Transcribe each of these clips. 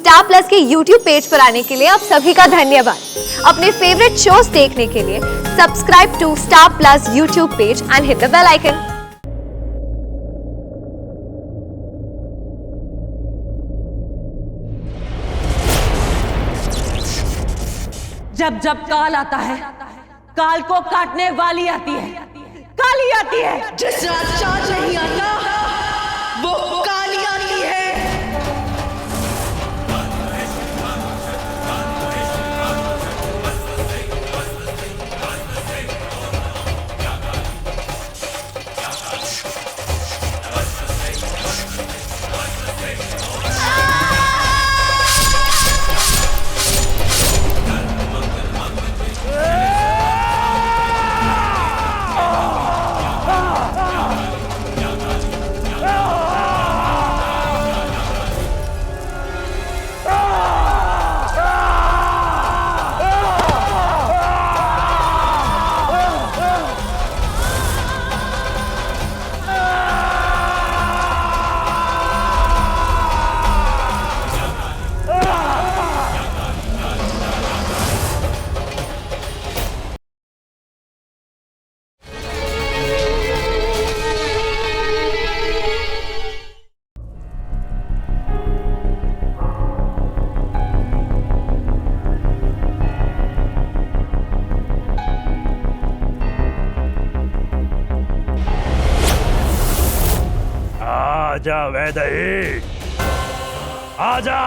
Star plus के YouTube page पर आने के लिए आप सभी का धन्यवाद। अपने फेवरेट शोज देखने के लिए subscribe to Star Plus YouTube page and hit the bell icon. जब जब काल आता है, काल को काटने वाली आती है, काली आती है। जिस रात चांद नहीं आता वो काली आती है। आजा वैदेही, आजा।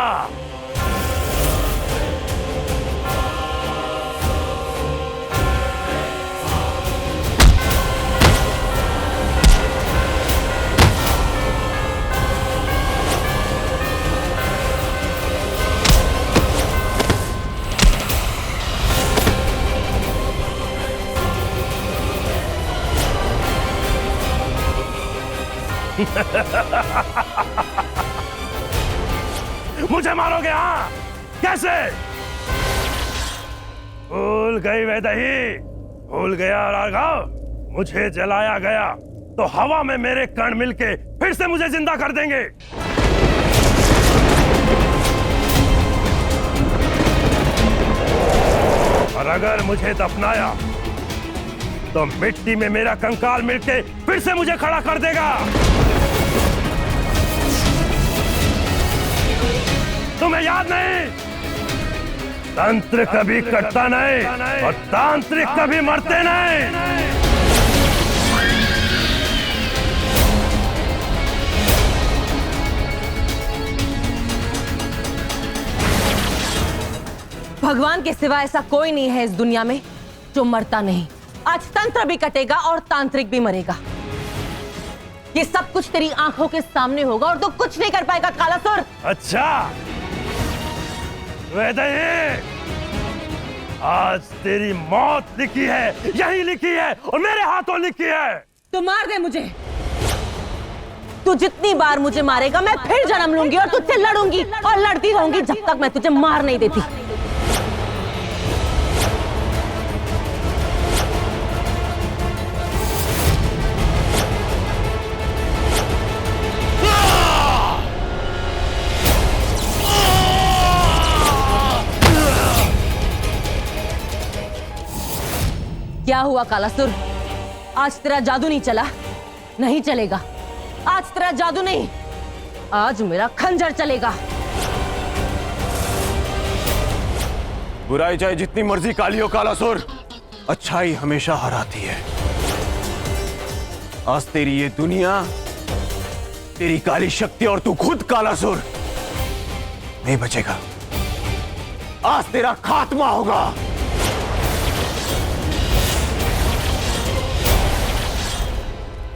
मुझे मारोगे? हाँ, कैसे? भूल गई वैदेही, भूल गया राघव। मुझे जलाया गया तो हवा में मेरे कण मिलके फिर से मुझे जिंदा कर देंगे। और अगर मुझे दफनाया तो मिट्टी में मेरा कंकाल मिलके फिर से मुझे खड़ा कर देगा। तुम्हें याद नहीं? तंत्र कभी कटता नहीं और तांत्रिक कभी मरते नहीं। भगवान के सिवा ऐसा कोई नहीं है इस दुनिया में जो मरता नहीं। आज तंत्र भी कटेगा और तांत्रिक भी मरेगा। ये सब कुछ तेरी आंखों के सामने होगा और तू कुछ नहीं कर पाएगा कालासुर। अच्छा वैदेही, आज तेरी मौत लिखी है, यही लिखी है और मेरे हाथों लिखी है। तू मार दे मुझे। तू जितनी बार मुझे मारेगा मैं फिर जन्म लूंगी और तुझसे लड़ूंगी और लड़ती रहूंगी जब तक मैं तुझे मार नहीं देती। क्या हुआ कालासुर? आज तेरा जादू नहीं चला? नहीं चलेगा। आज तेरा जादू नहीं, आज मेरा खंजर चलेगा। बुराई चाहे जितनी मर्जी काली हो कालासुर, अच्छाई हमेशा हराती है। आज तेरी ये दुनिया, तेरी काली शक्ति और तू खुद कालासुर नहीं बचेगा। आज तेरा खात्मा होगा।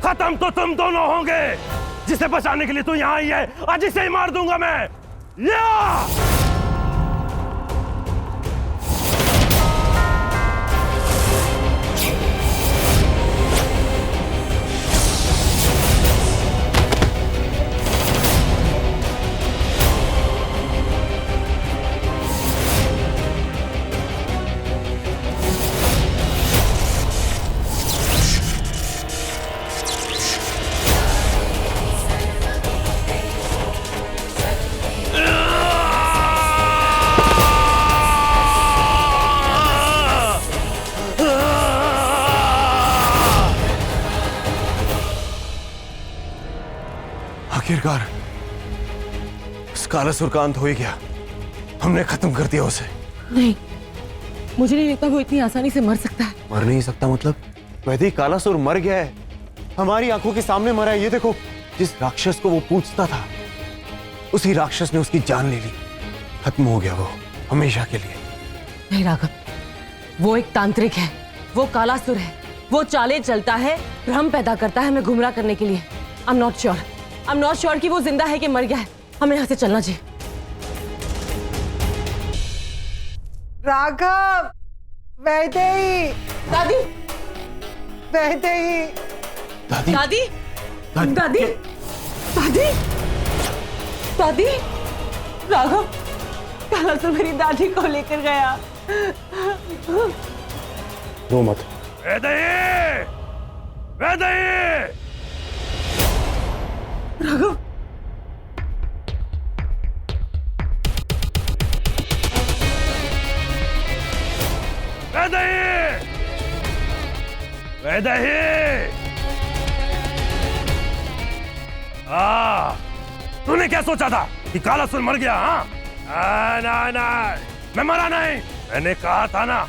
खत्म तो तुम दोनों होंगे। जिसे बचाने के लिए तू यहां आई है, आज इसे ही मार दूंगा मैं। या! आखिरकार उस कालासुर का अंत हो ही गया। हमने खत्म कर दिया उसे। नहीं, मुझे नहीं लगता वो इतनी आसानी से मर सकता है। मर नहीं सकता मतलब? वैदिक कालासुर मर गया है, हमारी आंखों के सामने मरा है। ये देखो, जिस राक्षस को वो पूछता था उसी राक्षस ने उसकी जान ले ली। खत्म हो गया वो हमेशा के लिए। नहीं राघव, वो एक तांत्रिक है, वो कालासुर है। वो चालें चलता है, भ्रम पैदा करता है हमें गुमराह करने के लिए। आई एम नॉट श्योर कि वो जिंदा है कि मर गया है। हमें यहाँ से चलना चाहिए। राघव, वैदेही, दादी, वैदेही, दादी दादी, दादी, दादी, दादी, राघव, कालासुर मेरी दादी को लेकर गया। रो मत। वैदेही! वैदेही! राघव, वैदेही! वैदेही! तूने क्या सोचा था कि कालासुर मर गया? हाँ, ना, मैं मरा नहीं। मैंने कहा था ना,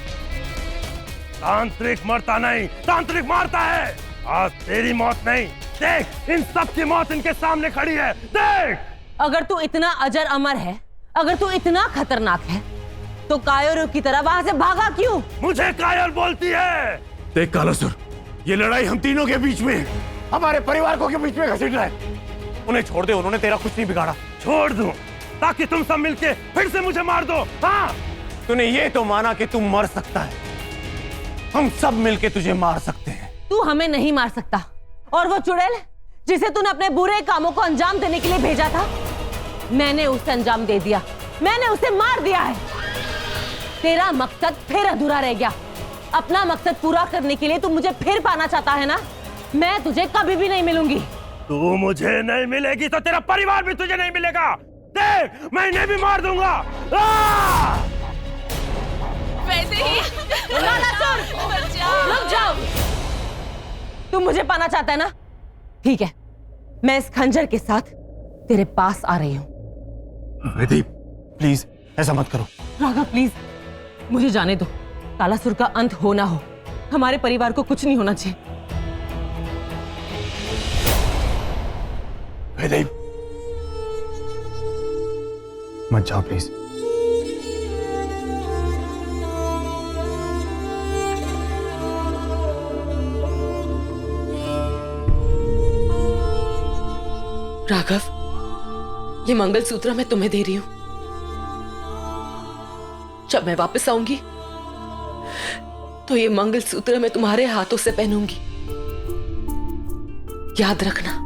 तांत्रिक मरता नहीं, तांत्रिक मारता है। आज तेरी मौत नहीं, देख इन सब की मौत इनके सामने खड़ी है। देख, अगर तू इतना अजर अमर है, अगर तू इतना खतरनाक है, तो कायरों की तरह वहां से भागा क्यों? मुझे कायर बोलती है। देख कालासुर, ये लड़ाई हम तीनों के बीच में है, हमारे परिवार को के बीच में घसीट रहा है। उन्हें छोड़ दे, उन्होंने तेरा कुछ नहीं बिगाड़ा। छोड़ दूं ताकि तुम सब मिलके फिर से मुझे मार दो? हाँ, तूने ये तो माना कि तू मर सकता है, हम सब मिलके तुझे मार सकते हैं। तू हमें नहीं मार सकता। और वो चुड़ैल जिसे तूने अपने बुरे कामों को अंजाम देने के लिए भेजा था, मैंने उसे अंजाम दे दिया, मैंने उसे मार दिया है। तेरा मकसद फिर अधूरा रह गया। अपना मकसद पूरा करने के लिए तू मुझे फिर पाना चाहता है ना? मैं तुझे कभी भी नहीं मिलूंगी। तू मुझे नहीं मिलेगी तो तेरा परिवार भी तुझे नहीं मिलेगा। देख, मैं इन्हें भी मार दूंगा। रुक जाओ। तुम मुझे पाना चाहता है ना? ठीक है, मैं इस खंजर के साथ तेरे पास आ रही हूं। वैदेही, प्लीज ऐसा मत करो। राघव प्लीज, मुझे जाने दो। कालासुर का अंत हो ना हो, हमारे परिवार को कुछ नहीं होना चाहिए। वैदेही, मत जाओ प्लीज। राघव, ये मंगलसूत्र मैं तुम्हें दे रही हूं। जब मैं वापस आऊंगी तो ये मंगलसूत्र मैं तुम्हारे हाथों से पहनूंगी। याद रखना।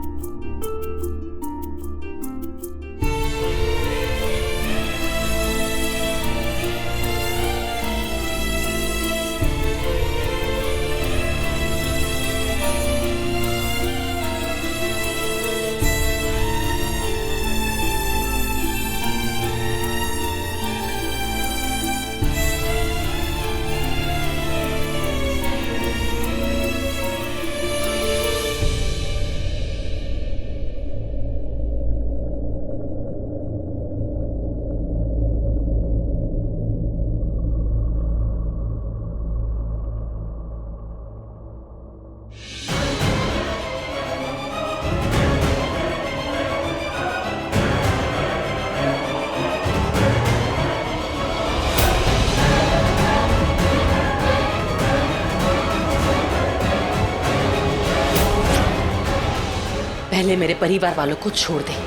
पहले मेरे परिवार वालों को छोड़ दे।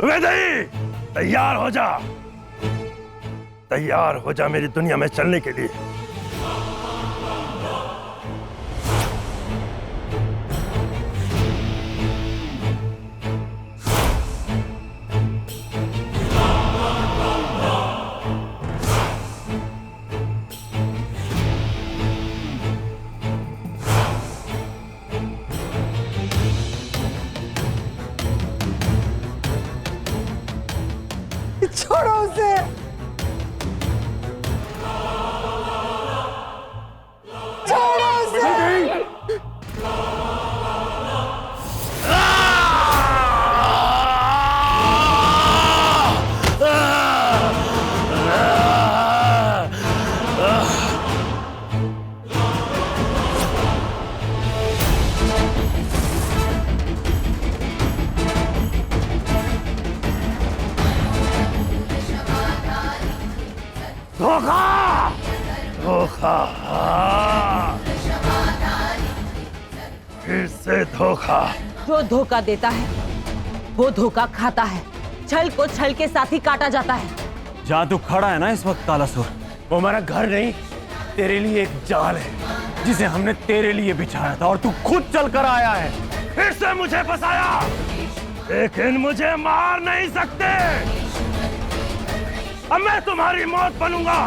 वैदेही, तैयार हो जा, तैयार हो जा मेरी दुनिया में चलने के लिए। छोड़ो उसे। छोड़ो उसे। धोखा, धोखा, फिर से धोखा। जो धोखा देता है वो धोखा खाता है। छल को छल के साथ ही काटा जाता है। जहाँ तू खड़ा है ना इस वक्त कालासुर, वो हमारा घर नहीं, तेरे लिए एक जाल है जिसे हमने तेरे लिए बिछाया था और तू खुद चल कर आया है। फिर से मुझे फंसाया, लेकिन मुझे मार नहीं सकते। अब मैं तुम्हारी मौत बनूंगा।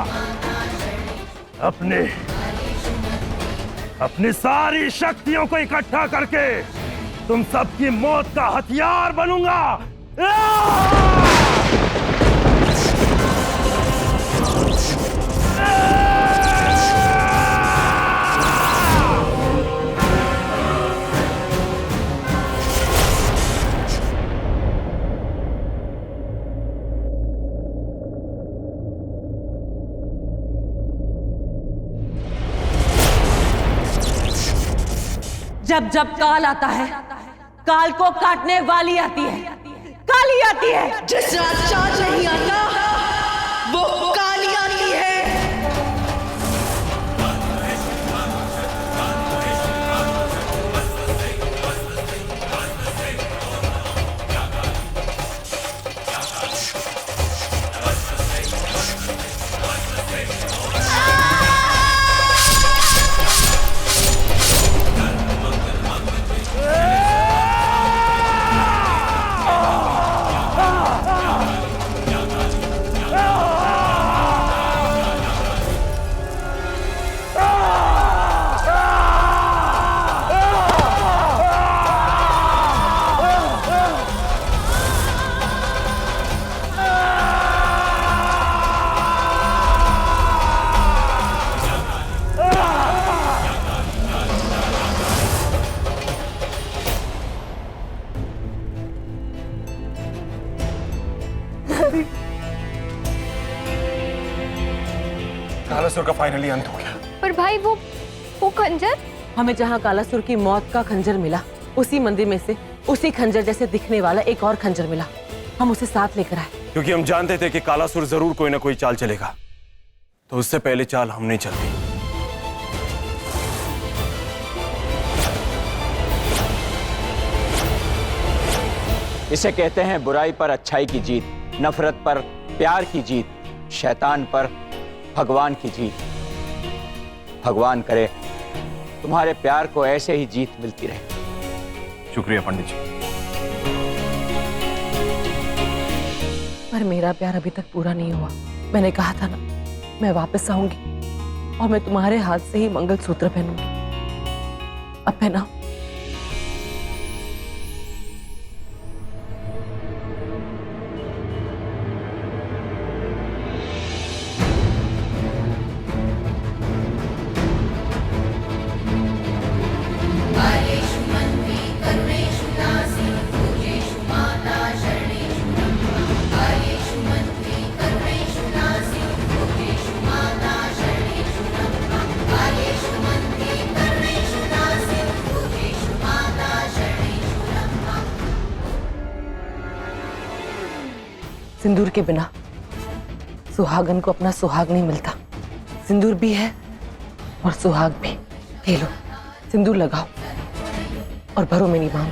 अपनी सारी शक्तियों को इकट्ठा करके तुम सबकी मौत का हथियार बनूंगा। जब जब काल आता है, काल को काटने वाली आती है, काली आती है। जिस रात चांद नहीं आता वो काली आती है। कालासुर का फाइनली अंत हो गया। पर भाई वो खंजर। हमें जहाँ कालासुर की मौत का खंजर मिला, उसी मंदिर में से उसी खंजर जैसे दिखने वाला एक और खंजर मिला। हम उसे साथ लेकर आए क्योंकि हम जानते थे कि कालासुर जरूर कोई ना कोई चाल चलेगा, तो उससे पहले चाल हम नहीं चलती। इसे कहते हैं बुराई पर अच्छाई की जीत, नफरत पर प्यार की जीत, शैतान पर भगवान की जीत। भगवान करे तुम्हारे प्यार को ऐसे ही जीत मिलती रहे। शुक्रिया पंडित जी। पर मेरा प्यार अभी तक पूरा नहीं हुआ। मैंने कहा था ना, मैं वापस आऊंगी और मैं तुम्हारे हाथ से ही मंगलसूत्र पहनूंगी। अब पहनाओ। सिंदूर के बिना सुहागन को अपना सुहाग नहीं मिलता। सिंदूर भी है और सुहाग भी। ले लो, सिंदूर लगाओ और भरो मेरी मांग।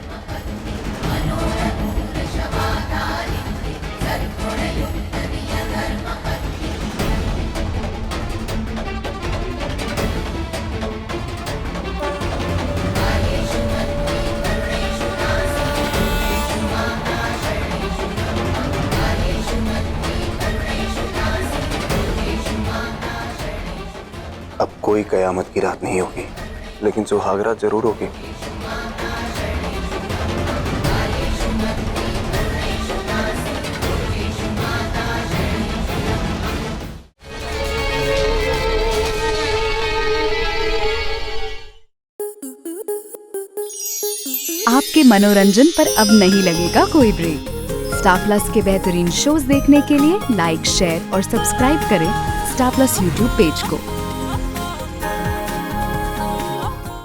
अब कोई कयामत की रात नहीं होगी, लेकिन सुहागरात जरूर होगी। आपके मनोरंजन पर अब नहीं लगेगा कोई ब्रेक। स्टार प्लस के बेहतरीन शोज देखने के लिए लाइक, शेयर और सब्सक्राइब करें स्टार प्लस यूट्यूब पेज को।